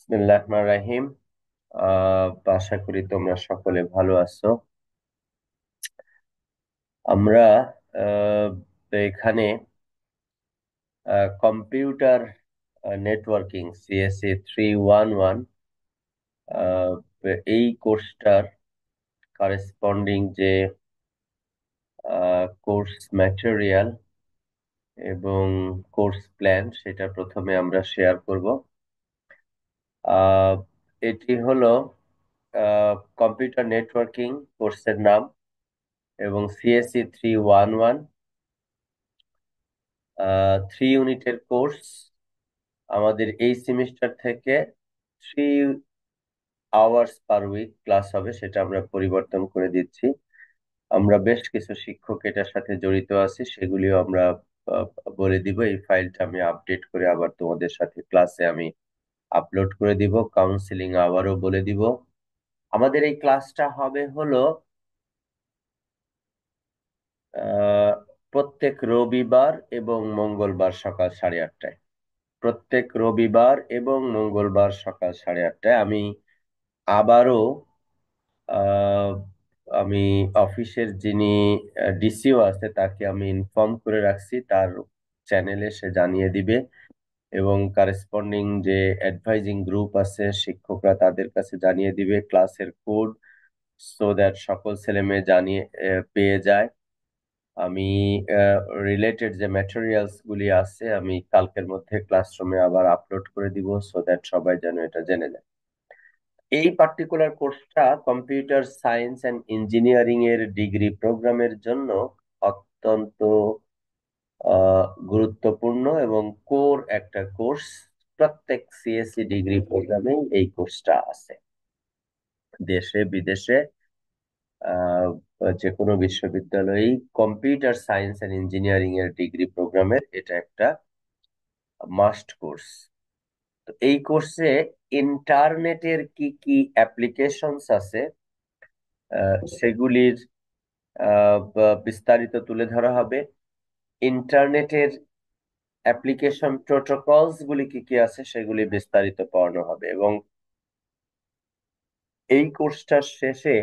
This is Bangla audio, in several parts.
বিসমিল্লাহির রহমানির রহিম। আশা করি তোমরা সকলে ভালো আছো। আমরা আহ, এখানে কম্পিউটার নেটওয়ার্কিং সিএসসি 311 এই কোর্সটার করেসপন্ডিং যে কোর্স ম্যাটেরিয়াল এবং কোর্স প্ল্যান সেটা প্রথমে আমরা শেয়ার করব। আহ, এটি হলো কম্পিউটার নেটওয়ার্কিং কোর্সের নাম এবং সিএসসি 311 3 ইউনিটের কোর্স। আমাদের এই সেমিস্টার থেকে 3 আওয়ার্স পার উইক ক্লাস হবে, সেটা আমরা পরিবর্তন করে দিচ্ছি। আমরা বেশ কিছু শিক্ষক এটার সাথে জড়িত আছি, সেগুলিও আমরা আহ, বলে দিব। এই ফাইলটা আমি আপডেট করে আবার তোমাদের সাথে ক্লাসে আমি আপলোড করে দিব, কাউন্সিলিং আবারও বলে দিব। আমাদের এই ক্লাসটা হবে হলো আহ প্রত্যেক রবিবার এবং মঙ্গলবার সকাল 8:30টায়। প্রত্যেক রবিবার এবং মঙ্গলবার সকাল 8:30টায় আমি আবারও আহ, আমি অফিসের যিনি ডিসিও আছে তাকে আমি ইনফর্ম করে রাখছি, তার চ্যানেলে সে জানিয়ে দিবে এবং কারেসপন্ডিং যে অ্যাডভাইজিং গ্রুপ আছে শিক্ষকরা তাদের কাছে জানিয়ে দিবে ক্লাসের কোড, সো দ্যাট সকল ছেলে মেয়ে জানিয়ে পেয়ে যায়। আমি রিলেটেড যে ম্যাটেরিয়ালস গুলি আছে আমি কালকের মধ্যে ক্লাসরুমে আবার আপলোড করে দিব, সো দ্যাট সবাই যেন এটা জেনে যায়। এই পার্টিকুলার কোর্সটা কম্পিউটার সায়েন্স অ্যান্ড ইঞ্জিনিয়ারিং এর ডিগ্রি প্রোগ্রামের জন্য অত্যন্ত গুরুত্বপূর্ণ এবং কোর একটা কোর্স। প্রত্যেক সিএসসি ডিগ্রি প্রোগ্রামে এই কোর্সটা আছে। দেশে বিদেশে আহ, যে কোনো বিশ্ববিদ্যালয়েই কম্পিউটার সায়েন্স অ্যান্ড ইঞ্জিনিয়ারিং এর ডিগ্রি প্রোগ্রামের এটা একটা মাস্ট কোর্স। তো এই কোর্সে ইন্টারনেটের কি কি অ্যাপ্লিকেশনস আছে সেগুলির বিস্তারিত তুলে ধরা হবে। ইন্টারনেটের অ্যাপ্লিকেশন প্রোটোকলস গুলি কি কি আছে সেগুলি বিস্তারিত পড়ানো হবে এবং এই কোর্সটার শেষে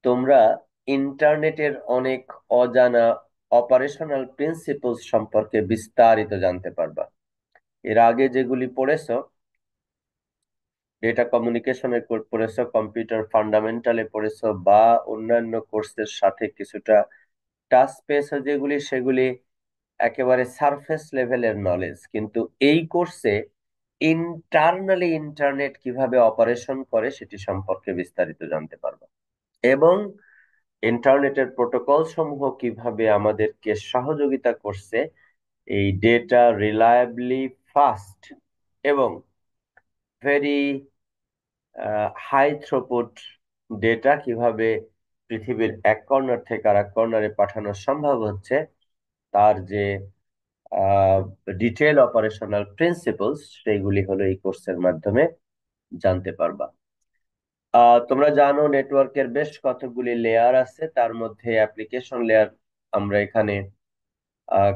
তোমরা ইন্টারনেটের অনেক অজানা অপারেশনাল প্রিন্সিপলস সম্পর্কে বিস্তারিত জানতে পারবা। এর আগে যেগুলি পড়েছো, ডেটা কমিউনিকেশনে পড়েছো, কম্পিউটার ফান্ডামেন্টালে পড়েছো বা অন্যান্য কোর্সের সাথে কিছুটা টাচ পেয়েছো যেগুলি, সেগুলি একেবারে সারফেস লেভেলের নলেজ। কিন্তু এই কোর্সে ইন্টারনালি ইন্টারনেট কিভাবে অপারেশন করে সেটি সম্পর্কে বিস্তারিত জানতে পারবে এবং ইন্টারনেটের প্রোটোকল সমূহ কিভাবে আমাদেরকে সহযোগিতা করছে এই ডেটা রিলায়েবলি ফাস্ট এবং ভেরি হাই থ্রুপুট ডেটা কিভাবে পৃথিবীর এক কর্নার থেকে আর এক কর্নারে পাঠানো সম্ভব হচ্ছে, তার যে ডিটেল অপারেশনাল প্রিন্সিপলস সেইগুলি হলো এই কোর্সের মাধ্যমে জানতে পারবা। তোমরা জানো নেটওয়ার্কের বেশ কতগুলি লেয়ার আছে, তার মধ্যে অ্যাপ্লিকেশন লেয়ার আমরা এখানে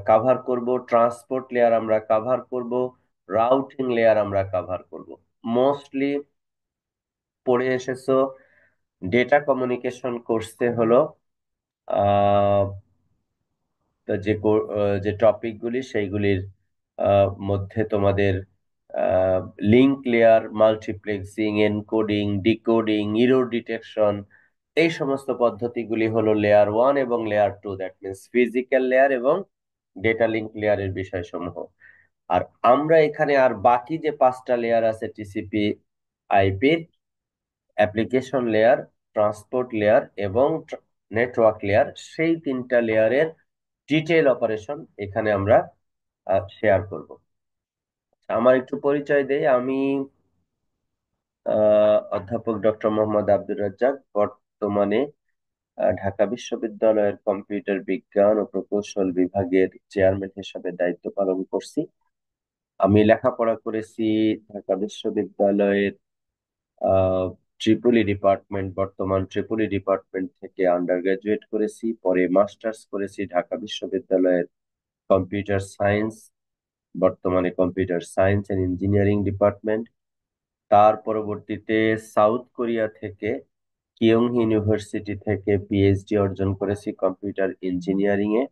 কাভার করব, ট্রান্সপোর্ট লেয়ার আমরা কাভার করব, রাউটিং লেয়ার আমরা কাভার করব। মোস্টলি পড়ে এসেছো ডেটা কমিউনিকেশন কোর্সে হলো আহ তো যে টপিক গুলি সেইগুলির মধ্যে তোমাদের link layer, multiplexing, encoding, decoding, error detection, এই সমস্ত পদ্ধতিগুলি হলো লেয়ার 1 এবং layer 2, that means physical layer এবং ডেটা লিংক লেয়ারের বিষয়সমূহ। আর আমরা এখানে আর বাকি যে 5টা লেয়ার আছে টিসিপি আইপির, অ্যাপ্লিকেশন লেয়ার, ট্রান্সপোর্ট লেয়ার এবং নেটওয়ার্ক লেয়ার, সেই 3টা লেয়ারের ডিটেল অপারেশন এখানে আমরা শেয়ার করব। আমার একটু পরিচয় দেই, আমি অধ্যাপক ডক্টর মোহাম্মদ আব্দুর রাজ্জাক, বর্তমানে ঢাকা বিশ্ববিদ্যালয়ের কম্পিউটার বিজ্ঞান ও প্রকৌশল বিভাগের চেয়ারম্যান হিসেবে দায়িত্ব পালন করছি। আমি লেখাপড়া করেছি ঢাকা বিশ্ববিদ্যালয়ের ট্রিপলি ডিপার্টমেন্ট, বর্তমান ট্রিপলি ডিপার্টমেন্ট থেকে আন্ডার গ্রাজুয়েট করেছি, পরে মাস্টার্স করেছি ঢাকা বিশ্ববিদ্যালয়ের কম্পিউটার সায়েন্স, বর্তমানে computer science and engineering department. তার পরবর্তীতে সাউথ কোরিয়া থেকে কিয়ং ইউনিভার্সিটি থেকে পিএইচডি অর্জন করেছি কম্পিউটার ইঞ্জিনিয়ারিং এ।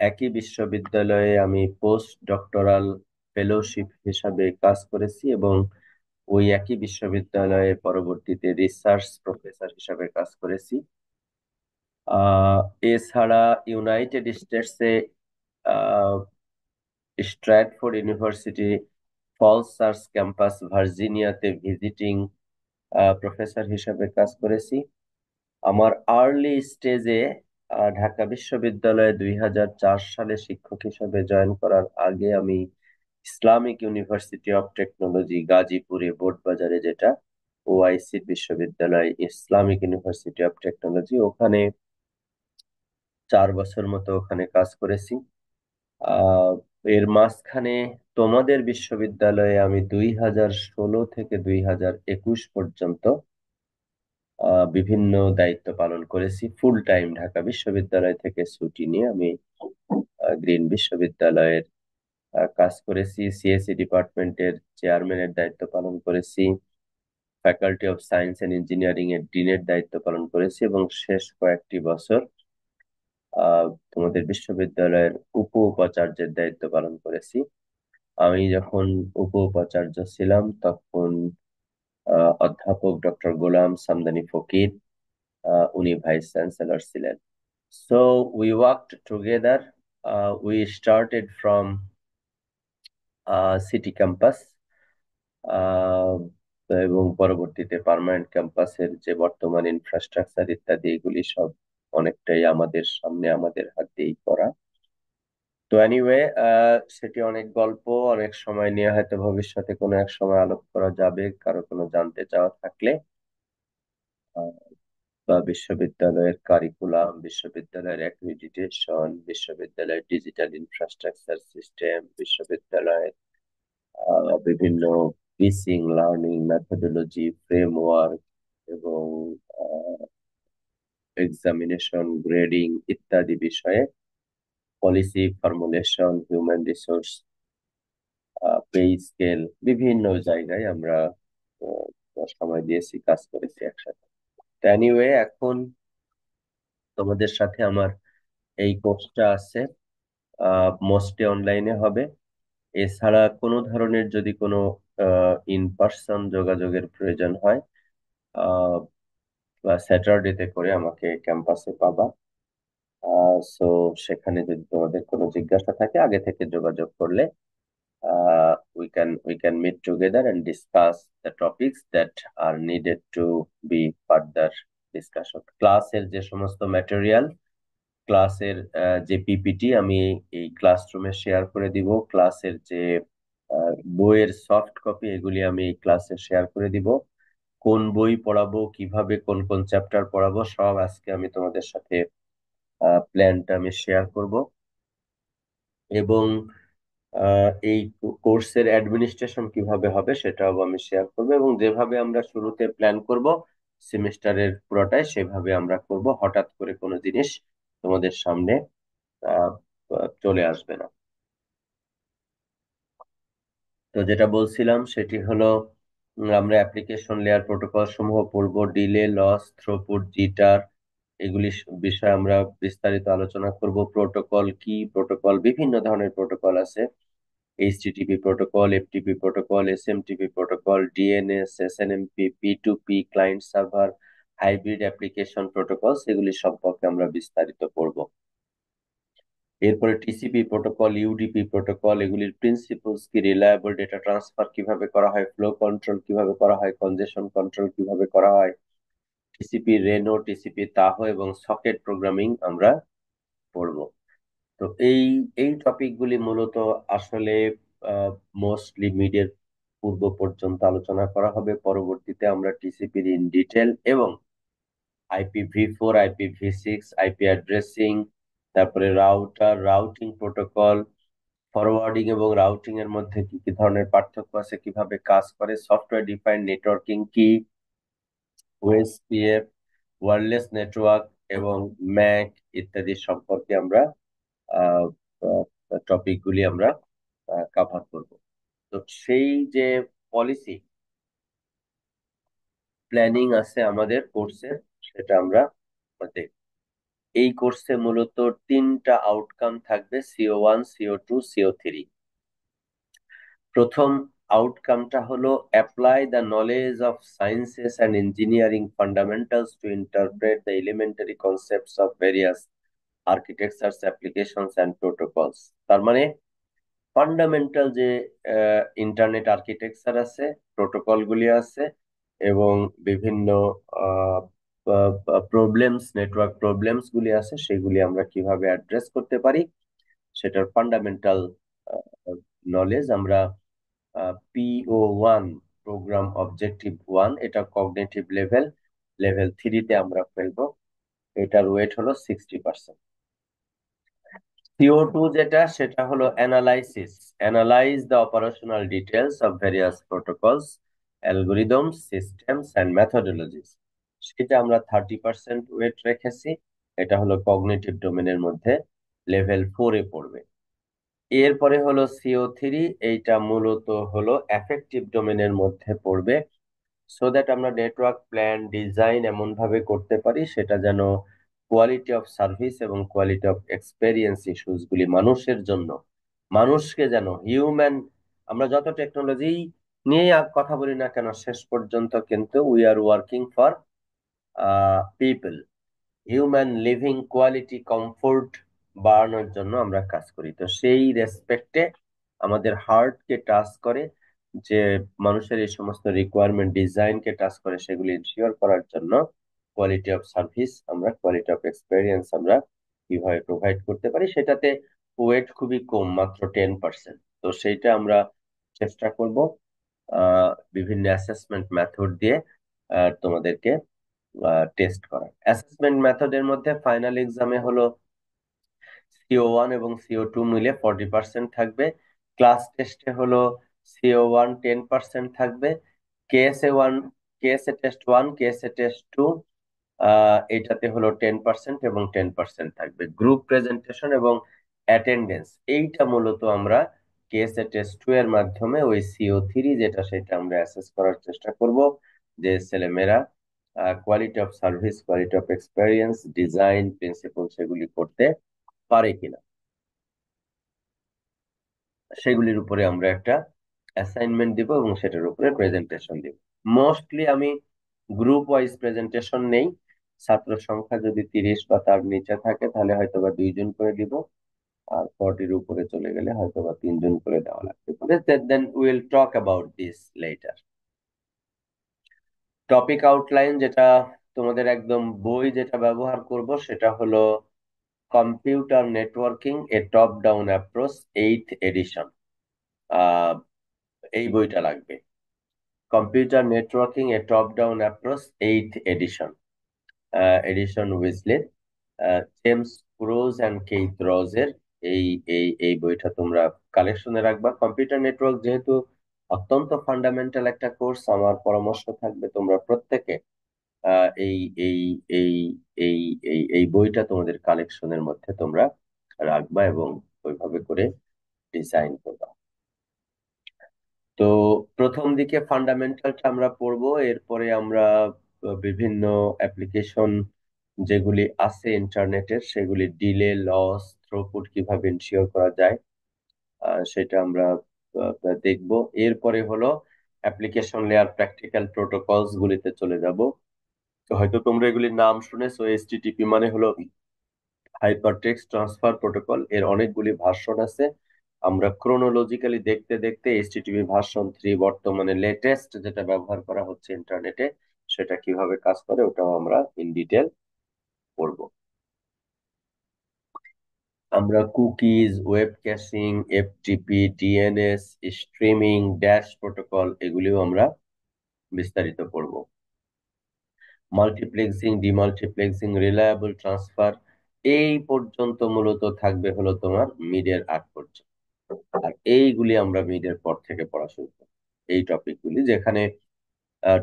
একই বিশ্ববিদ্যালয়ে আমি পোস্ট ডক্টরাল ফেলোশিপ হিসাবে কাজ করেছি এবং ওই একই বিশ্ববিদ্যালয়ে পরবর্তীতে রিসার্চ প্রফেসর হিসাবে কাজ করেছি। আহ এছাড়া ইউনাইটেড স্টেটসে Stratford University Falls Church campus ভার্জিনিয়াতে ভিজিটিং প্রফেসর হিসাবে কাজ করেছি। আমার আর্লি স্টেজে ঢাকা বিশ্ববিদ্যালয়ে 2004 সালে শিক্ষক হিসাবে জয়েন করার আগে আমি ইসলামিক ইউনিভার্সিটি অফ টেকনোলজি গাজীপুরে বোর্ডবাজারে, যেটা ওআইসি বিশ্ববিদ্যালয়, ইসলামিক ইউনিভার্সিটি অফ টেকনোলজি, ওখানে 4 বছর মতো ওখানে কাজ করেছি। আহ এর মাঝখানে তোমাদের বিশ্ববিদ্যালয়ে আমি 2016 থেকে 2021 পর্যন্ত বিভিন্ন দায়িত্ব পালন করেছি। ফুল টাইম ঢাকা বিশ্ববিদ্যালয় থেকে ছুটি নিয়ে আমি গ্রিন বিশ্ববিদ্যালয়ের কাজ করেছি। সিএসসি ডিপার্টমেন্টের চেয়ারম্যানের দায়িত্ব পালন করেছি, faculty of science and engineering এর ডিনের দায়িত্ব পালন করেছি এবং শেষ কয়েকটি বছর তোমাদের বিশ্ববিদ্যালয়ের উপাচার্যের দায়িত্ব পালন করেছি। আমি যখন উপাচার্য ছিলাম তখন অধ্যাপক ডক্টর গোলাম সামদানি ফকির উনি ভাইস চ্যান্সেলর ছিলেন। So we worked together. We started from city campus, আহ, এবং পরবর্তীতে পার্মানেন্ট ক্যাম্পাসের যে বর্তমান ইনফ্রাস্ট্রাকচার ইত্যাদি এগুলি সব অনেকটাই আমাদের সামনে আমাদের হাত দিয়েই করা। তো এনিওয়ে, সেটি অনেক গল্প, অনেক সময় নিয়ে হয়তো ভবিষ্যতে কোনো এক সময় আলোক করা যাবে কারো কোনো জানতে চাওয়া থাকলে। আহ, বা বিশ্ববিদ্যালয়ের কারিকুলাম, বিশ্ববিদ্যালয়ের অ্যাক্রিডিটেশন, বিশ্ববিদ্যালয়ের ডিজিটাল ইনফ্রাস্ট্রাকচার সিস্টেম, বিশ্ববিদ্যালয়ের বিভিন্ন টিচিং লার্নিং মেথোডোলজি ফ্রেমওয়ার্ক এবং এক্সামিনেশন গ্রেডিং ইত্যাদি বিষয়ে policy formulation, human resource, pay scale, বিভিন্ন জায়গায় আমরা সময় দিয়েছি, কাজ করেছি একসাথে। এনিওয়ে, এখন তোমাদের সাথে আমার এই কোর্সটা আছে, মোস্টলি অনলাইনে হবে। এছাড়া কোনো ধরনের যদি কোনো ইন পার্সন যোগাযোগের প্রয়োজন হয়, বা স্যাটারডেতে করে আমাকে ক্যাম্পাসে পাবা। সো সেখানে যদি তোমাদের কোনো জিজ্ঞাসা থাকে আগে থেকে যোগাযোগ করলে we can meet together and discuss the topics that are needed to be further discussion. ক্লাসের যে সমস্ত ম্যাটেরিয়াল, ক্লাসের যে পিপিটি আমি এই ক্লাসরুমে শেয়ার করে দিব, ক্লাসের যে বইয়ের সফট কপি এগুলি আমি এই ক্লাসে শেয়ার করে দিব। কোন বই পড়াবো, কিভাবে কোন কোন চ্যাপ্টার পড়াবো, সব আজকে আমি তোমাদের সাথে প্ল্যানটা আমি শেয়ার করব। এবং এই কোর্সের অ্যাডমিনিস্ট্রেশন কিভাবে হবে সেটাও আমি শেয়ার করব, এবং যেভাবে আমরা শুরুতে প্ল্যান করব সেমিস্টারের পুরোটাই সেভাবে আমরা করব। হঠাৎ করে কোনো জিনিস তোমাদের সামনে আহ, চলে আসবে না। তো যেটা বলছিলাম সেটি হলো, আমরা অ্যাপ্লিকেশন লেয়ার প্রোটোকল সমূহ পড়ব, ডিলে, লস, থ্রুপুট, জিটার, এগুলি বিষয়ে আমরা বিস্তারিত আলোচনা করব। প্রোটোকল কি, প্রোটোকল বিভিন্ন ধরনের প্রোটোকল আছে, HTTP protocol, FTP protocol, SMTP protocol, DNS, SNMP, পি2পি, client server, hybrid application protocol, সেগুলি সম্পর্কে আমরা বিস্তারিত পড়ব। এরপরে টিসিপি প্রোটোকল, ইউডিপি প্রোটোকল, এগুলির প্রিন্সিপলস কি, রিলায়েবল ডেটা ট্রান্সফার কিভাবে করা হয়, ফ্লো কন্ট্রোল কিভাবে করা হয়, কনজেশন কন্ট্রোল কিভাবে করা হয়, টিসিপি রেনো, টিসিপি তাহো এবং সকেট প্রোগ্রামিং আমরা পড়ব। তো এই এই টপিকগুলি মূলত আসলে মোস্টলি মিডের পূর্ব পর্যন্ত আলোচনা করা হবে। পরবর্তীতে আমরা টিসিপির ইন ডিটেল এবং IPv4, IPv6, আইপি অ্যাড্রেসিং, তারপরে রাউটার, রাউটিং প্রোটোকল, ফরওয়ার্ডিং এবং রাউটিং এর মধ্যে কি কি ধরনের পার্থক্য আছে, কিভাবে কাজ করে, সফটওয়্যার ডিফাইন্ড নেটওয়ার্কিং কি, ওএসপিএফ, ওয়্যারলেস নেটওয়ার্ক এবং ম্যাক ইত্যাদি সম্পর্কে আমরা টপিকগুলি আমরা কভার করব। তো সেই যে পলিসি প্ল্যানিং আছে আমাদের কোর্সের, সেটা আমরা দেখব। এই কোর্সে মূলত তিনটা আউটকাম থাকবে, CO1, CO2, CO3। প্রথম আউটকামটা হলো apply the knowledge of sciences and engineering fundamentals to interpret the elementary concepts of various architectures applications and protocols. তার মানে ফান্ডামেন্টাল যে ইন্টারনেট আর্কিটেকচার আছে, প্রোটোকল গুলি আছে, এবং বিভিন্ন প্রবলেমস, নেটওয়ার্ক প্রবলেমস গুলি আছে, সেগুলি আমরা কিভাবে অ্যাড্রেস করতে পারি সেটার ফান্ডামেন্টাল নলেজ আমরা PO1, প্রোগ্রাম অবজেক্টিভ 1, এটা কগনিটিভ লেভেল, লেভেল 3-তে আমরা ফেলবো। এটার ওয়েট হলো 60%। CO2 যেটা, সেটা হলো analysis, analyze the operational details of various protocols, algorithms, systems and methodologies. সেটা আমরা 30% ওয়েট রেখেছি। এটা হলো কগনিটিভ ডোমেনের মধ্যে লেভেল 4-এ পড়বে। এরপরে হলো CO3, এইটা মূলত হলো অ্যাফেক্টিভ ডোমেনের মধ্যে পড়বে, সো দ্যাট আমরা নেটওয়ার্ক প্ল্যান ডিজাইন এমন ভাবে করতে পারি সেটা যেন কোয়ালিটি অফ সার্ভিস এবং কোয়ালিটি অফ এক্সপেরিয়েন্স ইস্যুস গুলি মানুষের জন্য, মানুষকে যেন হিউম্যান, আমরা যত টেকনোলজি নিয়ে কথা বলি না কেন, শেষ পর্যন্ত কিন্তু we are working for people, human living quality comfort বাড়ানোর জন্য আমরা কাজ করি। তো সেই রেসপেক্টে আমাদের হার্টকে টাচ করে, যে মানুষের এই সমস্ত রিকোয়ারমেন্ট ডিজাইনকে টাচ করে, সেগুলি ইনশিওর করার জন্য কোয়ালিটি অফ সার্ভিস আমরা, কোয়ালিটি অফ এক্সপেরিয়েন্স আমরা কিভাবে প্রোভাইড করতে পারি, সেটাতে ওয়েট খুবই কম, মাত্র 10%। তো সেইটা আমরা চেষ্টা করব বিভিন্ন অ্যাসেসমেন্ট মেথড দিয়ে তোমাদেরকে টেস্ট করা। অ্যাসেসমেন্ট মেথডের মধ্যে ফাইনাল এক্সামে হলো CO1 এবং CO2 মিলে 40% থাকবে। ক্লাস টেস্টে হলো CO1 10% থাকবে। KSA1, KSA test 1, KSA test 2, এটাতে হলো 10% এবং 10% থাকবে। গ্রুপ প্রেজেন্টেশন এবং অ্যাটেন্ডেন্স, এইটা মূলত আমরা KSA টেস্ট 2 এর মাধ্যমে ওই CO3 যেটা, সেটা আমরা অ্যাসেস করার চেষ্টা করব, যে ছেলেমেয়েরা quality of service, quality of experience, design principal সেগুলি করতে পারে কিনা, সেগুলির উপরে আমরা একটা অ্যাসাইনমেন্ট দিব এবং সেটার উপরে প্রেজেন্টেশন দিব। মোস্টলি আমি গ্রুপ ওয়াইজ প্রেজেন্টেশন নেই। ছাত্র সংখ্যা যদি 30 বা তার নিচে থাকে তাহলে হয়তোবা 2 জন করে দিব, আর 40-র উপরে চলে গেলে হয়তোবা 3 জন করে দেওয়া লাগতে পারে। Then will talk about this letter. Topic outline, যেটা তোমাদের একদম বই যেটা ব্যবহার করব, সেটা হলো computer networking a top down approach, 8th edition. এই বইটা লাগবে, computer networking a top down approach, 8th edition, edition Wesley, James Kurose and Keith রজের। এই এই বইটা তোমরা কালেকশনে রাখবা। কম্পিউটার নেটওয়ার্ক যেহেতু অত্যন্ত ফান্ডামেন্টাল একটা কোর্স, আমার পরামর্শ থাকবে তোমরা প্রত্যেকে এই এই এই এই এই বইটা তোমাদের কালেকশনের মধ্যে তোমরা রাখবা এবং ওইভাবে করে ডিজাইন করবা। তো প্রথম দিকে ফান্ডামেন্টালটা আমরা পড়বো, এরপরে আমরা বিভিন্ন অ্যাপ্লিকেশন যেগুলি আছে ইন্টারনেটের, সেগুলি ডিলে, লস, থ্রুপুট কিভাবে ইনশিওর করা যায় সেটা আমরা দেখব। এরপরে হলো অ্যাপ্লিকেশন লেয়ার প্র্যাকটিক্যাল প্রোটোকলস গুলিতে চলে যাব। তো হয়তো তোমরা এগুলির নাম শুনেছো, HTTP মানে হলো হাইপার টেক্সট ট্রান্সফার প্রোটোকল, এর অনেকগুলি ভার্সন আছে। আমরা ক্রোনোলজিক্যালি দেখতে দেখতে HTTP ভার্সন 3 বর্তমানে লেটেস্ট যেটা ব্যবহার করা হচ্ছে ইন্টারনেটে, সেটা কিভাবে কাজ করে ওটাও আমরা ইন ডিটেল পড়বো। আমরা cookies, web caching, FTP, DNS, streaming, dash protocol, এগুলিও আমরা বিস্তারিত পড়বো। মাল্টিপ্লেক্সিং, ডিমাল্টিপ্লেক্সিং, রিলায়েবল ট্রান্সফার, এই পর্যন্ত মূলত থাকবে হলো তোমার মিডের আগ পর্যন্ত। আর এইগুলি আমরা মিডের পর থেকে পড়া শুরু করব, এই টপিকগুলি, যেখানে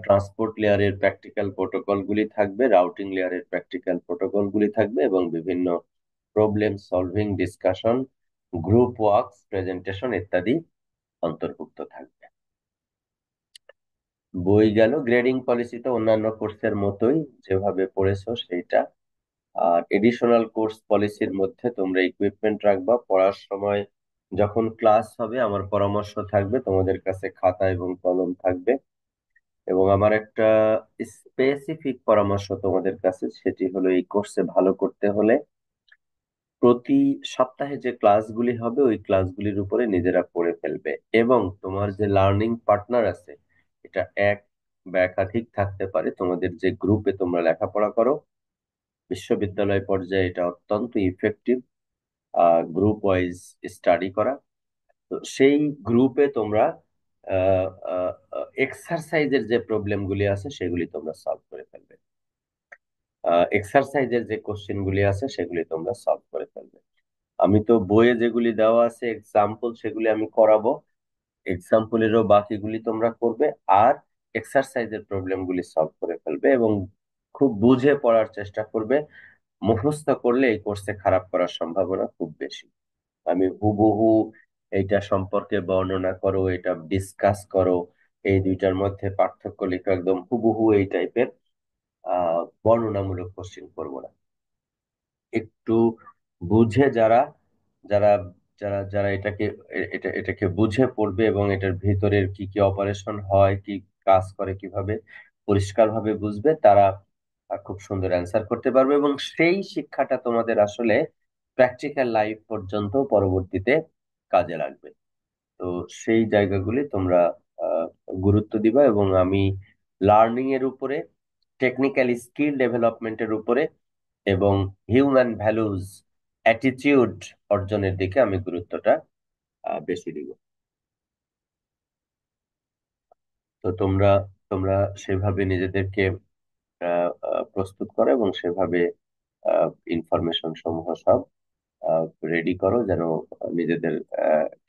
ট্রান্সপোর্ট লেয়ারের প্র্যাকটিক্যাল প্রোটোকল গুলি থাকবে, রাউটিং লেয়ারের প্র্যাকটিক্যাল প্রোটোকল গুলি থাকবে, এবং বিভিন্ন problem solving, discussion, group works, presentation ইত্যাদি অন্তর্ভুক্ত থাকবে। বই গেল, গ্রেডিং পলিসি তো অন্যান্য কোর্সের মতোই, যেভাবে পড়েছো সেইটা। আর এডিশনাল কোর্স পলিসির মধ্যে তোমরা ইকুইপমেন্ট রাখবা, পড়ার সময় যখন ক্লাস হবে আমার পরামর্শ থাকবে তোমাদের কাছে খাতা এবং কলম থাকবে। এবং আমার একটা স্পেসিফিক পরামর্শ তোমাদের কাছে, সেটি হলো এই কোর্সে ভালো করতে হলে প্রতি সপ্তাহে যে ক্লাসগুলি হবে ওই ক্লাসগুলির উপরে নিজেরা পড়ে ফেলবে। এবং তোমার যে লার্নিং পার্টনার আছে, এটা এক বা একাধিক থাকতে পারে। তোমাদের যে গ্রুপে তোমরা লেখাপড়া করো বিশ্ববিদ্যালয় পর্যায়ে, এটা অত্যন্ত ইফেক্টিভ গ্রুপ ওয়াইজ স্টাডি করা। তো সেই গ্রুপে তোমরা এক্সারসাইজের যে প্রবলেমগুলি আছে সেগুলি তোমরা সলভ করে ফেলবে। এক্সারসাইজের যে কোশ্চেন গুলি আছে সেগুলি তোমরা সলভ করে ফেলবে। আমি তো বইয়ে যেগুলি দেওয়া আছে এক্সাম্পল, সেগুলি আমি করাবো। এক্সাম্পলেরও বাকিগুলি তোমরা করবে। আর এক্সারসাইজের প্রবলেম গুলি সলভ করে ফেলবে এবং খুব বুঝে পড়ার চেষ্টা করবে। মুখস্থ করলে এই কোর্সে খারাপ করার সম্ভাবনা খুব বেশি। আমি হুবহু এইটা সম্পর্কে বর্ণনা করো, এটা ডিসকাস করো, এই দুইটার মধ্যে পার্থক্য লিখো, একদম হুবহু এই টাইপের বর্ণনামূলক কোশ্চেন করবো না। একটু বুঝে যারা যারা যারা যারা এটাকে বুঝে পড়বে এবং এটার ভিতরের কি কি অপারেশন হয়, কি কাজ করে, কিভাবে পরিষ্কারভাবে বুঝবে, তারা খুব সুন্দর অ্যান্সার করতে পারবে। এবং সেই শিক্ষাটা তোমাদের আসলে প্র্যাকটিক্যাল লাইফ পর্যন্ত পরবর্তীতে কাজে লাগবে। তো সেই জায়গাগুলি তোমরা আহ, গুরুত্ব দিবা। এবং আমি লার্নিং এর উপরে, টেকনিক্যাল স্কিল ডেভেলপমেন্টের উপরে এবং হিউম্যান ভ্যালুজ, অ্যাটিটিউড অর্জনের দিকে আমি গুরুত্বটা বেশি দিব। তো তোমরা তোমরা সেভাবে নিজেদেরকে প্রস্তুত করো এবং সেভাবে ইনফরমেশন সমূহ সব রেডি করো, যেন নিজেদের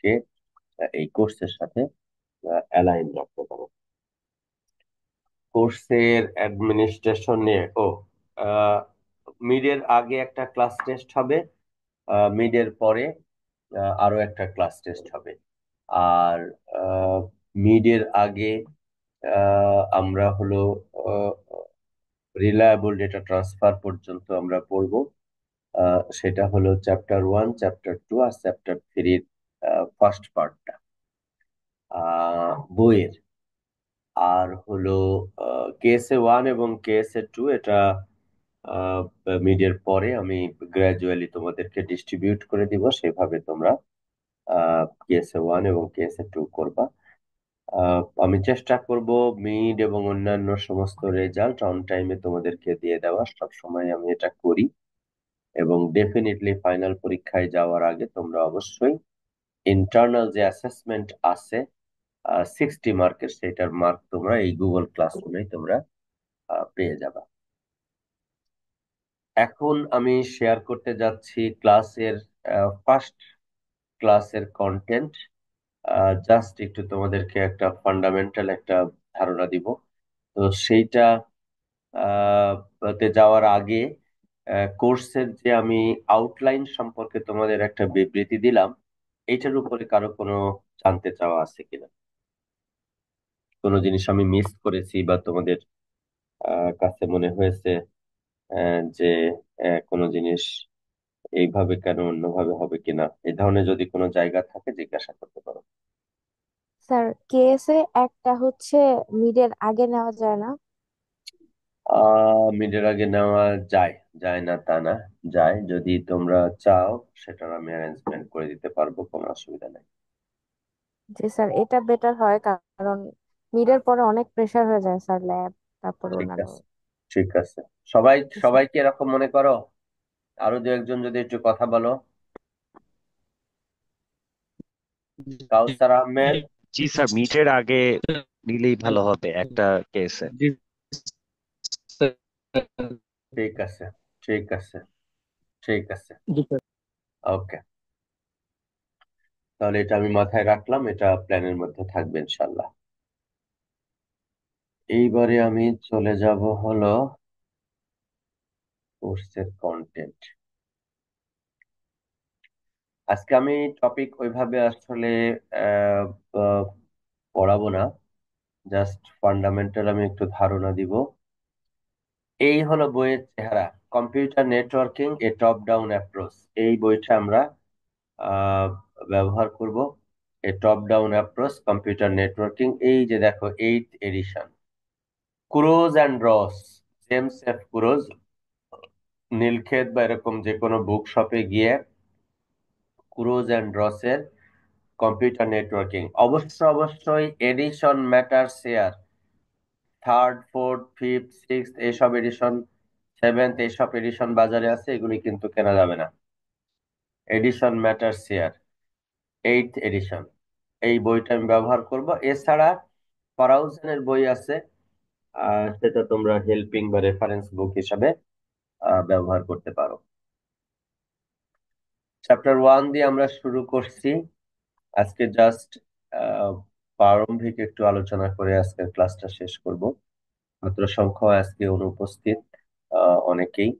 কে এই কোর্সের সাথে অ্যালাইন রাখতে পারো। কোর্সের অ্যাডমিনিস্ট্রেশন নিয়ে, মিডের আগে একটা ক্লাস টেস্ট হবে, মিডের পরে আরো একটা ক্লাস টেস্ট হবে। আর মিডের আগে আমরা হলো রিলায়েবল ডেটা ট্রান্সফার পর্যন্ত আমরা পড়বো। সেটা হলো চ্যাপ্টার 1, চ্যাপ্টার 2 আর চ্যাপ্টার 3 ফার্স্ট পার্টটা বইয়ের। আর হলো কেএসএ 1 এবং কেএসএ 2, এটা মিডের পরে আমি গ্রাজুয়ালি তোমাদেরকে ডিস্ট্রিবিউট করে দিব, সেভাবে তোমরা কেএসএ 1 এবং কেএসএ 2 করবা। আমি চেষ্টা করব মিড এবং অন্যান্য সমস্ত রেজাল্ট অন টাইমে তোমাদেরকে দিয়ে দেওয়ার, সব সময় আমি এটা করি। এবং ডেফিনেটলি ফাইনাল পরীক্ষায় যাওয়ার আগে তোমরা অবশ্যই ইন্টারনাল যে অ্যাসেসমেন্ট আছে 60 মার্কের, সেটার মার্ক তোমরা এই গুগল ক্লাসরুমে তোমরা পেয়ে যাবা। এখন আমি শেয়ার করতে যাচ্ছি ক্লাসের ফার্স্ট ক্লাসের কন্টেন্ট। জাস্ট একটু তোমাদেরকে একটা ফান্ডামেন্টাল একটা ধারণা দিব। তো সেইটা তে যাওয়ার আগে কোর্সের যে আমি আউটলাইন সম্পর্কে তোমাদের একটা বিবৃতি দিলাম, এইটার উপরে কারো কোনো জানতে চাওয়া আছে কিনা? কোনো জিনিস আমি মিস করেছি বা তোমাদের কাছে মনে হয়েছে যে কোনো জিনিস এইভাবে কেন, অন্যভাবে হবে কিনা, এই ধরনের যদি কোনো জায়গা থাকে জিজ্ঞাসা করতে পারো। স্যার, কেএসএ একটা হচ্ছে মিডের আগে নেওয়া যায় না? মিডের আগে নেওয়া যায়, যায় না তা না, যায়। যদি তোমরা চাও সেটার আমি অ্যারেঞ্জমেন্ট করে দিতে পারবো, কোনো অসুবিধা নেই। যে স্যার এটা বেটার হয়, কারণ মিডের পরে অনেক প্রেসার হয়ে যায় স্যার, ল্যাব তারপর ঠিক অন্যান্য। আছে, ঠিক আছে। সবাই জি স্যার। সবাই কি এরকম মনে করো? আরো দু একজন যদি একটু কথা বলো। কাউসার আহমেদ। জি স্যার, মিটের আগে নিলেই ভালো হবে একটা কেসে। জি স্যার। ঠিক আছে, ঠিক আছে, ঠিক আছে। জি স্যার। ওকে, তাহলে এটা আমি মাথায় রাখলাম, এটা প্ল্যানের মধ্যে থাকবে ইনশাল্লাহ। এইবারে আমি চলে যাব হলো কোর্সের কন্টেন্ট। আজকে আমি টপিক ওইভাবে আসলে আহ, আহ, পড়াবো না। জাস্ট ফান্ডামেন্টাল আমি একটু ধারণা দিব। এই হলো বইয়ের চেহারা, computer networking a top down approach. এই বইটা আমরা আহ, ব্যবহার করব। A top down approach computer networking, এই যে দেখো 8th edition, Kurose and Ross, James F Kurose. নীলক্ষেত বা এরকম যে কোনো বুক শপে গিয়ে কুরোজ অ্যান্ড রসের কম্পিউটার নেটওয়ার্কিং, অবশ্যই এডিশন ম্যাটার শেয়ার, থার্ড, ফোর্থ, ফিফথ, সিক্সথ, এইসব এডিশন, সেভেন্থ, এইসব এডিশন বাজারে আছে, এগুলি কিন্তু কেনা যাবে না। Addition matter share, 8th edition, এই বইটা আমি ব্যবহার করব। এছাড়া ফরাউজানের বই আছে, সেটা তোমরা হেল্পিং বা রেফারেন্স বুক হিসাবে ব্যবহার করতে পারো। চ্যাপ্টার 1 দিয়ে আমরা শুরু করছি আজকে। জাস্ট প্রারম্ভিক একটু আলোচনা করে আজকের ক্লাসটা শেষ করব। ছাত্র সংখ্যা আজকে অনুপস্থিত অনেকেই,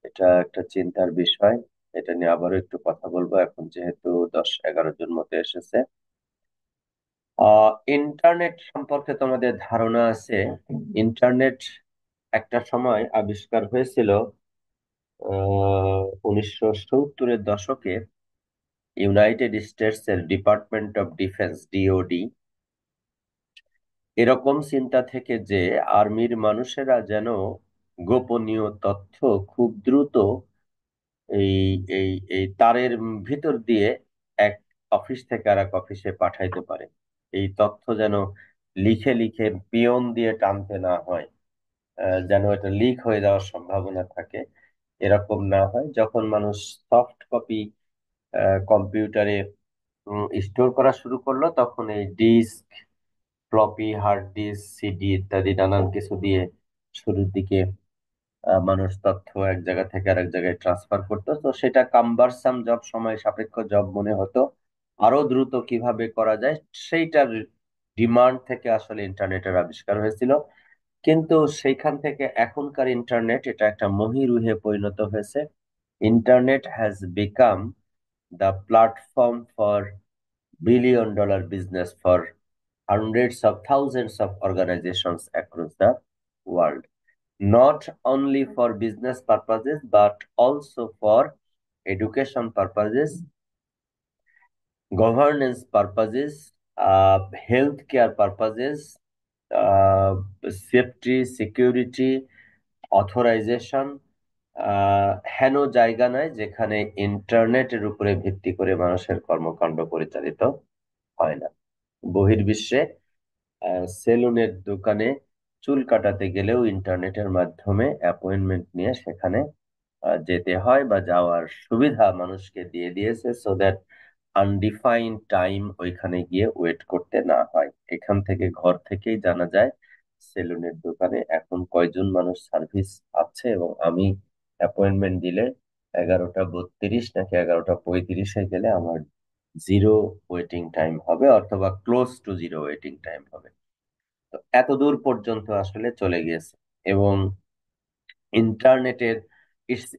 এটা একটা চিন্তার বিষয়। এটা নিয়ে আবারও একটু কথা বলবো এখন, যেহেতু 10-11 জন মতো এসেছে। ইন্টারনেট সম্পর্কে তোমাদের ধারণা আছে? ইন্টারনেট একটা সময় আবিষ্কার হয়েছিল 1970-এর দশকে। ইউনাইটেড স্টেটস এর ডিপার্টমেন্ট অফ ডিফেন্স, ডিওডি, এরকম চিন্তা থেকে যে আর্মির মানুষেরা যেন গোপনীয় তথ্য খুব দ্রুত এই এই এই তারের ভিতর দিয়ে এক অফিস থেকে আর এক অফিসে পাঠাইতে পারে। এই তথ্য যেন লিখে লিখে পিয়ন দিয়ে টানতে না হয়, যেন এটা লিক হয়ে যাওয়ার সম্ভাবনা থাকে। এরকম না হয়, যখন মানুষ সফট কপি কম্পিউটারে স্টোর করা শুরু করলো, তখন এই disk, floppy, hard disk, CD ইত্যাদি নানান কিছু দিয়ে শুরুর দিকে মানুষ তথ্য এক জায়গা থেকে আরেক জায়গায় ট্রান্সফার করতো। তো সেটা কাম্বারসাম জব, সময় সাপেক্ষ জব মনে হতো। আরো দ্রুত কিভাবে করা যায় সেইটার ডিমান্ড থেকে আসলে ইন্টারনেটের আবিষ্কার হয়েছিল। কিন্তু সেইখান থেকে এখনকার ইন্টারনেট, এটা একটা মহিরুহে পরিণত হয়েছে। Internet has become the platform for $1 billion business for hundreds of thousands of organizations across the world, not only for business purposes but also for education purposes, governance purposes, healthcare purposes, uh, safety, security, authorisation. হেন জায়গা নাই যেখানে ইন্টারনেটের উপরে ভিত্তি করে মানুষের কর্মকাণ্ড পরিচালিত হয় না। বহির্বিশ্বে সেলুনের দোকানে চুল কাটাতে গেলেও ইন্টারনেটের মাধ্যমে অ্যাপয়েন্টমেন্ট নিয়ে সেখানে যেতে হয়, বা যাওয়ার সুবিধা মানুষকে দিয়ে দিয়েছে, সো দ্যাট আনডিফাইন্ড টাইম ওইখানে গিয়ে ওয়েট করতে না হয়। এখান থেকে, ঘর থেকেই জানা যায় সেলুনের দোকানে এখন কয়জন মানুষ সার্ভিস আছে, এবং আমি অ্যাপয়েন্টমেন্ট দিলে 11:32 নাকি 11:35 গেলে আমার জিরো ওয়েটিং টাইম হবে, অথবা close two zero waiting time হবে। তো এত দূর পর্যন্ত আসলে চলে গিয়েছে। এবং ইন্টারনেটের,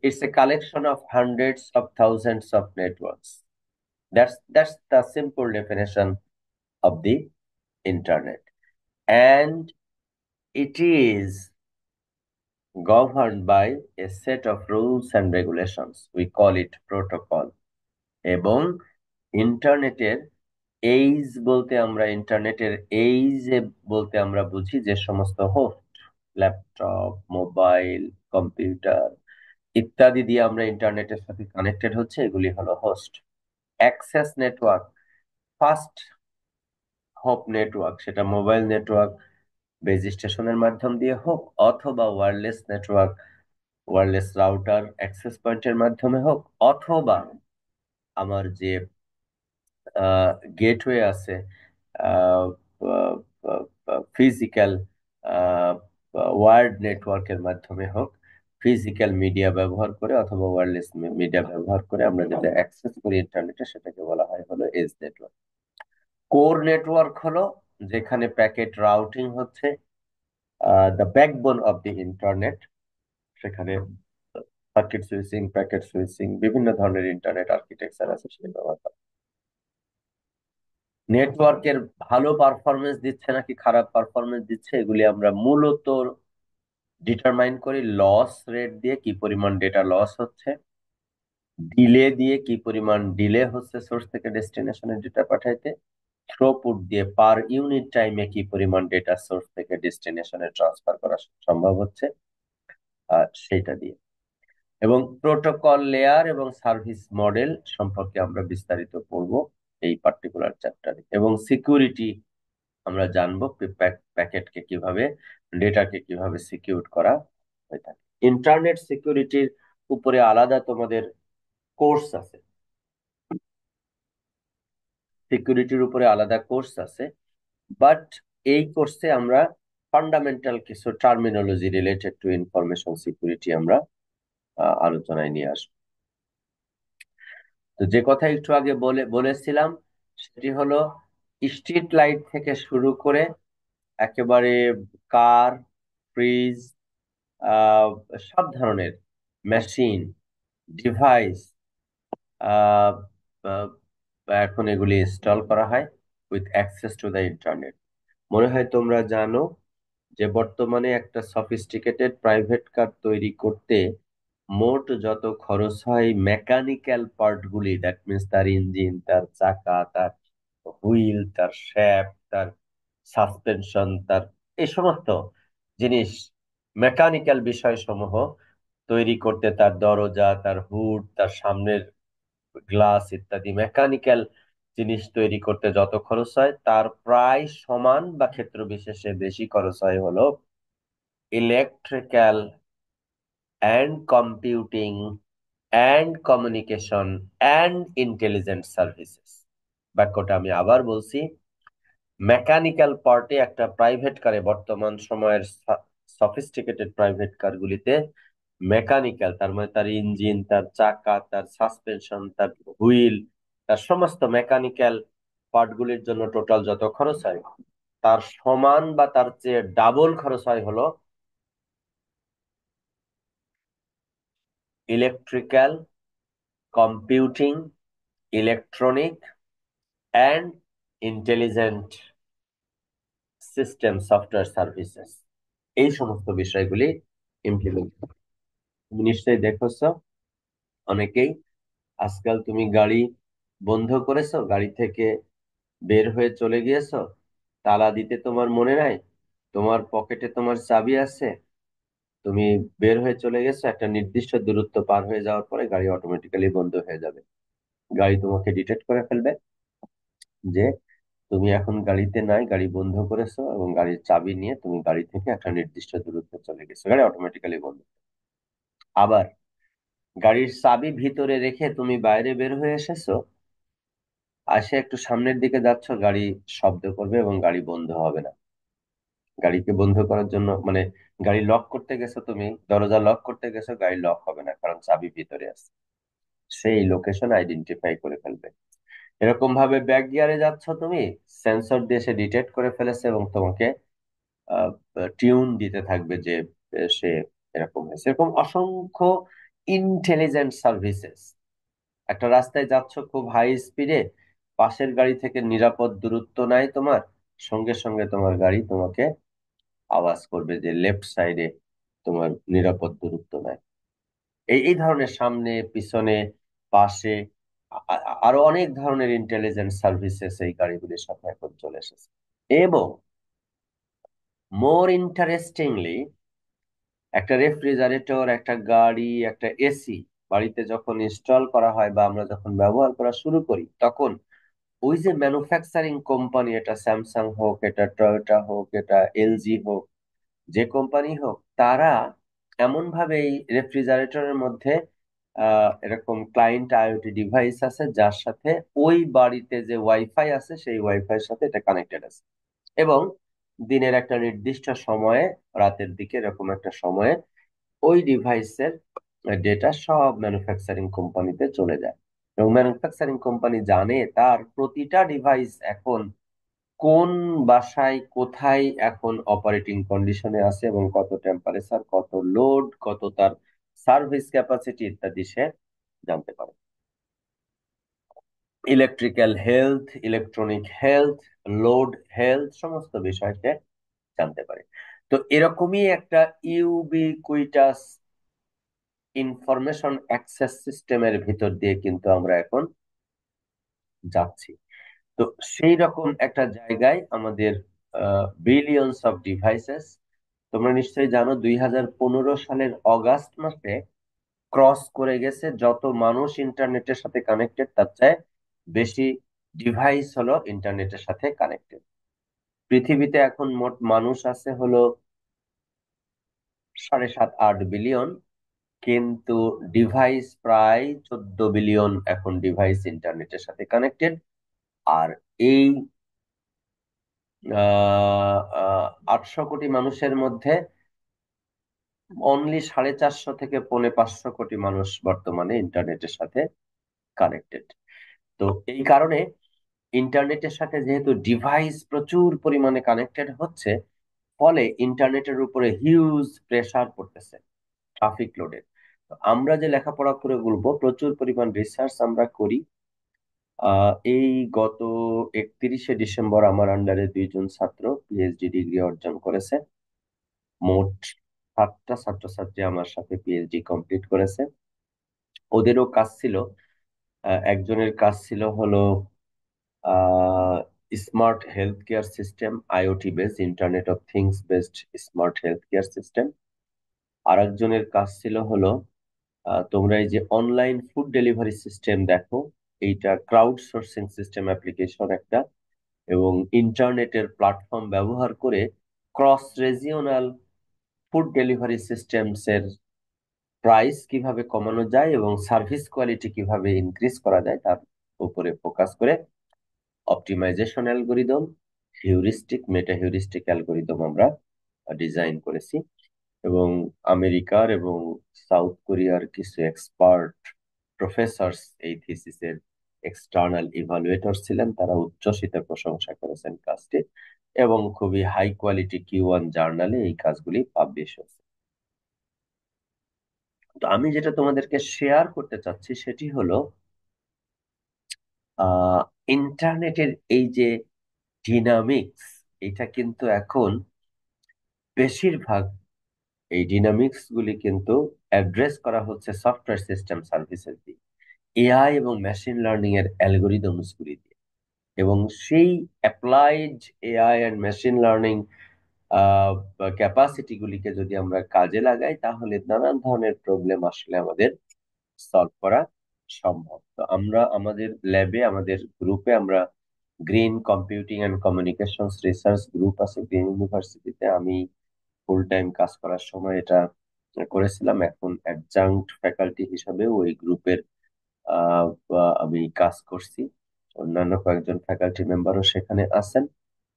it's a collection of hundreds of thousands of networks. That's the simple definition of the internet. And it is governed by a set of rules and regulations. We call it protocol. এবং ইন্টারনেটের এইজ বলতে আমরা, ইন্টারনেটের এইজ বলতে আমরা বুঝি যে সমস্ত হোস্ট, ল্যাপটপ, মোবাইল, কম্পিউটার ইত্যাদি দিয়ে আমরা ইন্টারনেটের সাথে কানেক্টেড হচ্ছে, এগুলি হলো host. Access network, fast hope network, সেটা মোবাইল নেটওয়ার্ক বেজ স্টেশনের মাধ্যম দিয়ে হোক, অথবা wireless network, wireless router access পয়েন্টের মাধ্যমে হোক, অথবা আমার যে গেটওয়ে আছে, ফিজিক্যাল ওয়ার্ড নেটওয়ার্কের মাধ্যমে হোক, ফিজিক্যাল মিডিয়া ব্যবহার করে অথবা ওয়্যারলেস মিডিয়া ব্যবহার করে আমরা যেটা অ্যাক্সেস করি ইন্টারনেটে, সেটাকে বলা হয় হলো এজ নেটওয়ার্ক। কোর নেটওয়ার্ক হলো যেখানে প্যাকেট রাউটিং হচ্ছে, the backbone of the internet. সেখানে সার্কিট সুইচিং, প্যাকেট সুইচিং, বিভিন্ন ধরনের ইন্টারনেট আর্কিটেকচার আছে, সেটা ব্যবহার করা। নেটওয়ার্কের ভালো পারফরমেন্স দিচ্ছে নাকি খারাপ পারফরমেন্স দিচ্ছে, এগুলি আমরা মূলত ডিটারমাইন করি লস রেট দিয়ে, কি পরিমাণ ডেটা লস হচ্ছে, ডিলে দিয়ে কি পরিমাণ ডিলে হচ্ছে সোর্স থেকে ডেস্টিনেশনে ডেটা পাঠাইতে, থ্রুপুট দিয়ে পার ইউনিট টাইমে কি পরিমাণ ডেটা সোর্স থেকে ডেস্টিনেশনে ট্রান্সফার করা সম্ভব হচ্ছে, সেইটা দিয়ে। এবং প্রোটোকল লেয়ার এবং সার্ভিস মডেল সম্পর্কে আমরা বিস্তারিত পড়ব এই পার্টিকুলার চ্যাপ্টারে। এবং সিকিউরিটি আমরা জানবো, প্যাকেটকে কিভাবে, ডেটাকে কিভাবে সিকিউর করা হয়ে থাকে। ইন্টারনেট সিকিউরিটির উপরে আলাদা তোমাদের কোর্স আছে, সিকিউরিটির উপরে আলাদা কোর্স আছে, বাট এই কোর্সে আমরা ফান্ডামেন্টাল কিছু terminology related to information security আমরা আলোচনায় নিয়ে আসবো। তো যে কথা একটু আগে বলেছিলাম সেটি হলো, স্ট্রিট লাইট থেকে শুরু করে একেবারে কার, ফ্রিজ, আহ সব ধরনের মেশিন, ডিভাইস এখন এগুলি ইনস্টল করা হয় with access to the internet. মনে হয় তোমরা জানো যে বর্তমানে একটা সফিস্টিকেটেড প্রাইভেট কার তৈরি করতে মোট যত খরচ হয় মেকানিক্যাল পার্ট গুলি, দ্যাট মিনস তার ইঞ্জিন, তার চাকা, তার হুইল, তার শ্যাফট, তার সাসপেনশন, তার এই সমস্ত জিনিস, মেকানিক্যাল বিষয়সমূহ তৈরি করতে, তার দরজা, তার হুড, তার সামনের গ্লাস ইত্যাদি মেকানিক্যাল জিনিস তৈরি করতে যত খরচ হয় তার প্রায় সমান বা ক্ষেত্র বিশেষে বেশি খরচ হয় হলো electrical and computing and communication and intelligent services. বাক্যটা আমি আবার বলছি, মেকানিক্যাল পার্টে একটা প্রাইভেট কারে, বর্তমান সময়ের সফিস্টিকেটেড প্রাইভেট কারগুলিতে মেকানিক্যাল, তার মানে তার ইঞ্জিন, তার চাকা, তার সাসপেনশন, তার হুইল, তার সমস্ত মেকানিক্যাল পার্টগুলির জন্য টোটাল যত খরচ হয় তার সমান বা তার চেয়ে ডাবল খরচ হয় হলো electrical, computing, electronic and intelligent system software services, এই সমস্ত বিষয়গুলি ইমপ্লিমেন্ট। তুমি নিশ্চয়ই দেখেছো অনেকেই আজকাল, তুমি গাড়ি বন্ধ করেছো, গাড়ি থেকে বের হয়ে চলে গিয়েছো, তালা দিতে তোমার মনে নাই, তোমার পকেটে তোমার চাবি আছে, তুমি বের হয়ে চলে গেছো, একটা নির্দিষ্ট দূরত্ব পার হয়ে যাওয়ার পরে গাড়ি অটোমেটিক্যালি বন্ধ হয়ে যাবে। গাড়ি তোমাকে ডিটেক্ট করে ফেলবে যে তুমি এখন গাড়িতে নাই, গাড়ি বন্ধ করেছো, এবং গাড়ির চাবি নিয়ে তুমি গাড়ি থেকে একটা নির্দিষ্ট দূরত্বে চলে গেছো, গাড়ি অটোমেটিক্যালি বন্ধ। আবার গাড়ির চাবি ভিতরে রেখে তুমি বাইরে বের হয়ে এসেছো, আসে একটু সামনের দিকে যাচ্ছ, গাড়ি শব্দ করবে এবং গাড়ি বন্ধ হবে না। গাড়িকে বন্ধ করার জন্য, মানে গাড়ি লক করতে গেছো, তুমি দরজা লক করতে গেছো, গাড়ি লক হবে না কারণ চাবি ভিতরে আছে, সেই লোকেশন আইডেন্টিফাই করে ফেলবে। এরকম ভাবে ব্যাক গিয়ারে যাচ্ছ তুমি, সেন্সর দিয়ে সে ডিটেক্ট করে ফেলেছে এবং তোমাকে টিউন দিতে থাকবে যে সে এরকম হয়েছে। এরকম অসংখ্য ইন্টেলিজেন্ট সার্ভিসেস। একটা রাস্তায় যাচ্ছ খুব হাই স্পিডে, পাশের গাড়ি থেকে নিরাপদ দূরত্ব নাই তোমার, সঙ্গে সঙ্গে তোমার গাড়ি তোমাকে আওয়াজ করবে যে লেফট সাইডে তোমার নিরাপদ দূরত্ব নাই। এই এই ধরনের সামনে, পিছনে, পাশে আরো অনেক ধরনের ইন্টেলিজেন্ট সার্ভিসেস এই গাড়িগুলির সাথে এখন চলে এসেছে। এবং মোর ইন্টারেস্টিংলি, একটা রেফ্রিজারেটর, একটা গাড়ি, একটা এসি বাড়িতে যখন ইনস্টল করা হয় বা আমরা যখন ব্যবহার করা শুরু করি, তখন ওই যে ম্যানুফ্যাকচারিং কোম্পানি, এটা স্যামসাং হোক, এটা টয়োটা হোক, এটা এলজি হোক, যে কোম্পানি হোক, তারা এমন ভাবে এই রেফ্রিজারেটরের মধ্যে এরকম ক্লায়েন্ট আইওটি ডিভাইস আছে যার সাথে ওই বাড়িতে যে ওয়াইফাই আছে সেই ওয়াইফাই এর সাথে এটা কানেক্টেড আছে, এবং দিনের একটা নির্দিষ্ট সময়ে, রাতের দিকে এরকম একটা সময়ে ওই ডিভাইসের ডেটা সব ম্যানুফ্যাকচারিং কোম্পানিতে চলে যায়। এবং ম্যানুফ্যাকচারিং কোম্পানি জানে তার প্রতিটা ডিভাইস এখন কোন বাসায় কোথায় এখন অপারেটিং কন্ডিশনে আছে এবং কত টেম্পারেচার, কত লোড, কত তার সার্ভিস ক্যাপাসিটি ইত্যাদি সে জানতে পারে। Electrical health, electronic health, load health, সমস্ত বিষয়কে জানতে পারি। তো এরকমই একটা ইউবিকুইটাস ইনফরমেশন অ্যাক্সেস সিস্টেমের ভিতর দিয়ে কিন্তু আমরা এখন যাচ্ছি। তো সেই রকম একটা জায়গায় আমাদের বিলিয়নস অফ ডিভাইসেস, তোমরা নিশ্চয়ই জানো 2015 সালের অগাস্ট মাসে ক্রস করে গেছে যত মানুষ ইন্টারনেটের সাথে কানেক্টেড তার চেয়ে বেশি ডিভাইস হলো ইন্টারনেটের সাথে কানেক্টেড। পৃথিবীতে এখন মোট মানুষ আছে হলো 7.5-8 বিলিয়ন, কিন্তু ডিভাইস প্রায় 14 বিলিয়ন এখন ডিভাইস ইন্টারনেটের সাথে কানেক্টেড। আর এই 800 কোটি মানুষের মধ্যে অনলি 450 থেকে 550 কোটি মানুষ বর্তমানে ইন্টারনেটের সাথে কানেক্টেড। তো এই কারণে ইন্টারনেটের সাথে যেহেতু ডিভাইস প্রচুর পরিমাণে কানেক্টেড হচ্ছে, ফলে ইন্টারনেটের উপরে হিউজ প্রেসার পড়তেছে ট্রাফিক লোডের। আমরা যে লেখাপড়া করে বলবো, প্রচুর পরিমাণ রিসার্চ আমরা করি। এই গত 31শে ডিসেম্বর আমার আন্ডারে 2জন ছাত্র পিএইচডি ডিগ্রি অর্জন করেছে। মোট 7টা ছাত্রছাত্রী আমার সাথে পিএইচডি কমপ্লিট করেছে। ওদেরও কাজ ছিল, একজনের কাজ ছিল হলো smart health care system, IoT based, internet of things based smart health care system. আর একজনের কাজ ছিল হলো তোমরা এই যে অনলাইন ফুড ডেলিভারি সিস্টেম দেখো, এইটা ক্রাউড সোর্সিং সিস্টেম অ্যাপ্লিকেশন একটা, এবং ইন্টারনেটের প্ল্যাটফর্ম ব্যবহার করে cross regional food delivery systems এর প্রাইস কিভাবে কমানো যায় এবং সার্ভিস কোয়ালিটি কিভাবে ইনক্রিজ করা যায় তার উপরে ফোকাস করে অপটিমাইজেশন অ্যালগোরিদম, হিউরিস্টিক, মেটা হিউরিস্টিক অ্যালগোরিদম আমরা ডিজাইন করেছি। এবং আমেরিকার এবং সাউথ কোরিয়ার কিছু এক্সপার্ট প্রফেসরস এই থিসিসের এক্সটার্নাল ইভালুয়েটর ছিলেন, তারা উচ্ছ্বসিত প্রশংসা করেছেন কাজটি, এবং খুবই হাই কোয়ালিটি Q1 জার্নালে এই কাজগুলি পাবলিশ হয়েছে। তো আমি যেটা তোমাদেরকে শেয়ার করতে চাচ্ছি সেটি হলো আহ ইন্টারনেটের এই যে ডিনামিক্স, এটা কিন্তু এখন বেশিরভাগ এই ডিনামিক্স গুলি কিন্তু অ্যাড্রেস করা হচ্ছে সফটওয়্যার সিস্টেম সার্ভিসেস দিয়ে, এআই এবং মেশিন লার্নিং এর অ্যালগোরিদমস গুলি দিয়ে। এবং সেই applied AI and machine learning capacity গুলিকে যদি আমরা কাজে লাগাই, তাহলে নানান ধরনের প্রবলেম আসলে আমাদের সলভ করা সম্ভব। তো আমরা আমাদের ল্যাবে, আমাদের গ্রুপে, আমরা green computing and communications research group আছে গ্রিন ইউনিভার্সিটিতে, আমি ফুল টাইম কাজ করার সময় এটা করেছিলাম। এখন অ্যাডজাংক্ট ফ্যাকাল্টি হিসাবে ওই গ্রুপের আমি কাজ করছি। অন্যান্য কয়েকজন ফ্যাকাল্টি মেম্বারও সেখানে আছেন,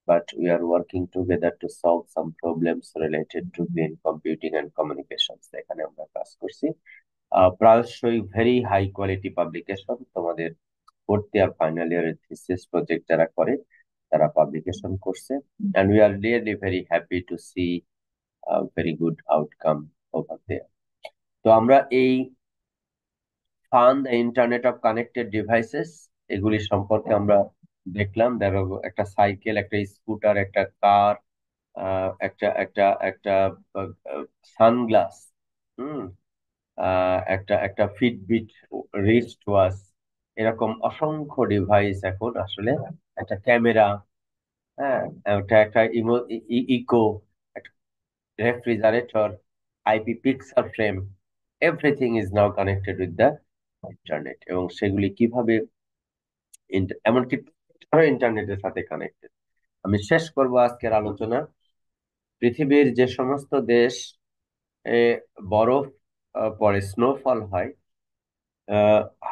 but we are working together to solve some problems related to green computing and communications. এখানে আমরা কাজ করছি। প্রায়শই ভেরি হাই কোয়ালিটি পাবলিকেশন তোমাদের ফোর্থ ইয়ার ফাইনাল ইয়ারের থিসিস প্রজেক্ট যারা করে তারা পাবলিকেশন করছে, and we are really very happy to see a very good outcome over there. তো আমরা এই fun the internet of connected devices এগুলি সম্পর্কে আমরা দেখলাম। দেখো, একটা সাইকেল, একটা স্কুটার, একটা কার, একটা একটা একটা সানগ্লাস, হুম একটা একটা ফিটবিট, রিস্ট ওয়াচ, এরকম অসংখ্য ডিভাইস এখন আসলে, একটা ক্যামেরা, হ্যাঁ, একটা একটা Echo, refrigerator, IP pixel frame, everything is now connected with the internet. এবং সেগুলি কিভাবে এমনকি ইন্টারনেটের সাথে কানেক্টেড। আমি শেষ করব আজকের আলোচনা। পৃথিবীর যে সমস্ত দেশ এ বরফ পরে, স্নোফল হয়,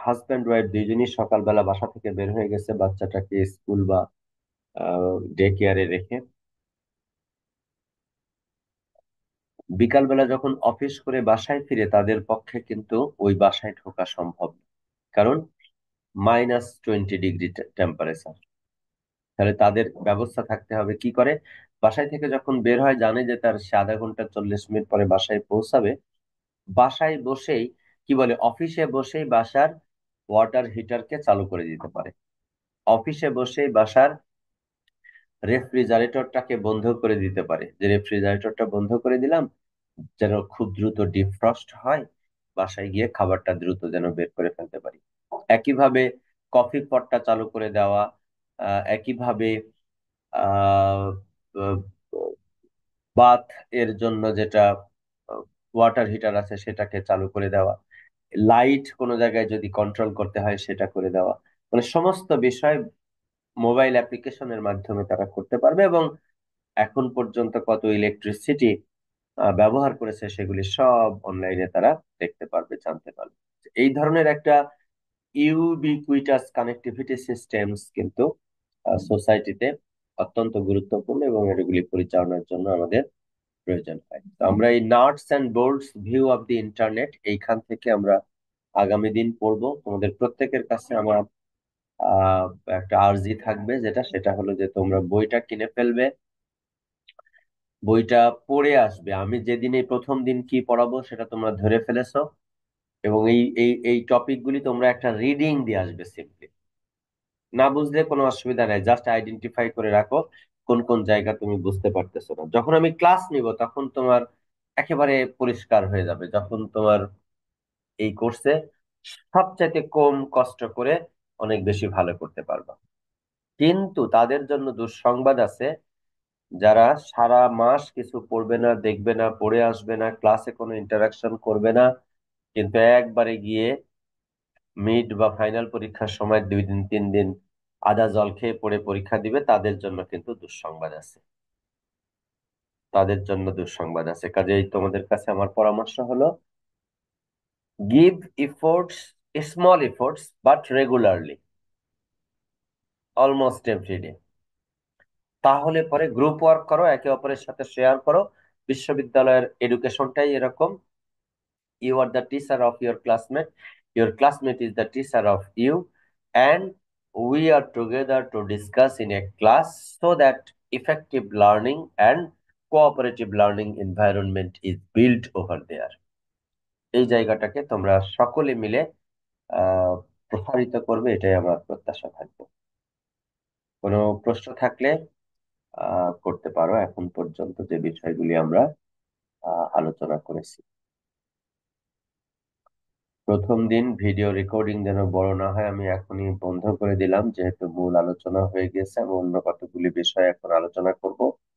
হাজব্যান্ড ওয়াইফ দুইজনই সকালবেলা বাসা থেকে বের হয়ে গেছে বাচ্চাটাকে স্কুল বা ডে কেয়ারে রেখে, বিকালবেলা যখন অফিস করে বাসায় ফিরে তাদের পক্ষে কিন্তু ওই বাসায় ঢোকা সম্ভব না, কারণ -20 ডিগ্রি টেম্পারেচার। তাহলে তাদের ব্যবস্থা থাকতে হবে কি করে, বাসায় থেকে যখন বের হয় জানে যে তার সে আধা ঘন্টা 40 মিনিট পরে বাসায় পৌঁছাবে, বাসায় বসেই, কি বলে, অফিসে বসেই বাসার ওয়াটার হিটারকে চালু করে দিতে পারে। অফিসে বসেই বাসার রেফ্রিজারেটরটাকে বন্ধ করে দিতে পারে, যে রেফ্রিজারেটরটা বন্ধ করে দিলাম যেন খুব দ্রুত ডিফ্রস্ট হয়, বাসায় গিয়ে খাবারটা দ্রুত যেন বের করে ফেলতে পারি। একইভাবে কফি পটটা চালু করে দেওয়া, একইভাবে আহ বাথ এর জন্য যেটা ওয়াটার হিটার আছে সেটাকে চালু করে দেওয়া, লাইট কোনো জায়গায় যদি কন্ট্রোল করতে হয় সেটা করে দেওয়া, মানে সমস্ত বিষয় মোবাইল অ্যাপ্লিকেশনের মাধ্যমে তারা করতে পারবে। এবং এখন পর্যন্ত কত ইলেকট্রিসিটি ব্যবহার করেছে সেগুলি সব অনলাইনে তারা দেখতে পারবে, জানতে পারবে। এই ধরনের একটা ইউবিকুইটাস কানেক্টিভিটি সিস্টেমস কিন্তু সোসাইটিতে অত্যন্ত গুরুত্বপূর্ণ এবং এগুলি পরিচালনার জন্য আমাদের প্রয়োজন হয়। তো আমরা এই nuts and Bolts view of the internet এইখান থেকে আমরা আগামী দিন পড়বো। তোমাদের প্রত্যেকের কাছে আমার আহ একটা আর্জি থাকবে, সেটা হলো যে তোমরা বইটা কিনে ফেলবে, বইটা পড়ে আসবে। আমি যেদিন এই প্রথম দিন কি পড়াবো সেটা তোমরা ধরে ফেলেছো, এবং এই টপিক গুলি তোমরা একটা রিডিং দিয়ে আসবে সিম্পলি। না বুঝলে কোনো অসুবিধা নাই, জাস্ট আইডেন্টিফাই করে রাখো কোন কোন জায়গা তুমি বুঝতে পারতেছো না। যখন আমি ক্লাস নিব তখন তোমার একেবারে পরিষ্কার হয়ে যাবে, যখন তোমার এই কোর্সে সবচাইতে কম কষ্ট করে অনেক বেশি ভালো করতে পারবা। কিন্তু তাদের জন্য দুঃসংবাদ আছে, যারা সারা মাস কিছু পড়বে না, দেখবে না, পড়ে আসবে না, ক্লাসে কোনো ইন্টারাকশন করবে না, কিন্তু একবারে গিয়ে মিড বা ফাইনাল পরীক্ষার সময় 2 দিন 3 দিন আদা জল খেয়ে পড়ে পরীক্ষা দিবে, তাদের জন্য কিন্তু দুঃসংবাদ আছে, তাদের জন্য দুঃসংবাদ আছে। কাজেই তোমাদের কাছে আমার পরামর্শ হলো, give efforts, small efforts but regularly, almost everyday. তাহলে পরে গ্রুপ ওয়ার্ক করো, একে অপরের সাথে শেয়ার করো। বিশ্ববিদ্যালয়ের এডুকেশনটাই এরকম, you are the teacher of your classmate is the teacher of you, and we are together to discuss in a class so that effective learning and cooperative learning environment is built over there। এই জায়গাটাকে তোমরা সকলে মিলে প্রসারিত করবে, এটাই আমার প্রত্যাশা থাকবে। কোনো প্রশ্ন থাকলে করতে পারো এখন পর্যন্ত যে বিষয়গুলি আমরা আলোচনা করেছি। প্রথম দিন ভিডিও রেকর্ডিং যেন বড় না হয়, আমি এখনই বন্ধ করে দিলাম, যেহেতু মূল আলোচনা হয়ে গেছে। আমি অন্য কতগুলি বিষয় এখন আলোচনা করব।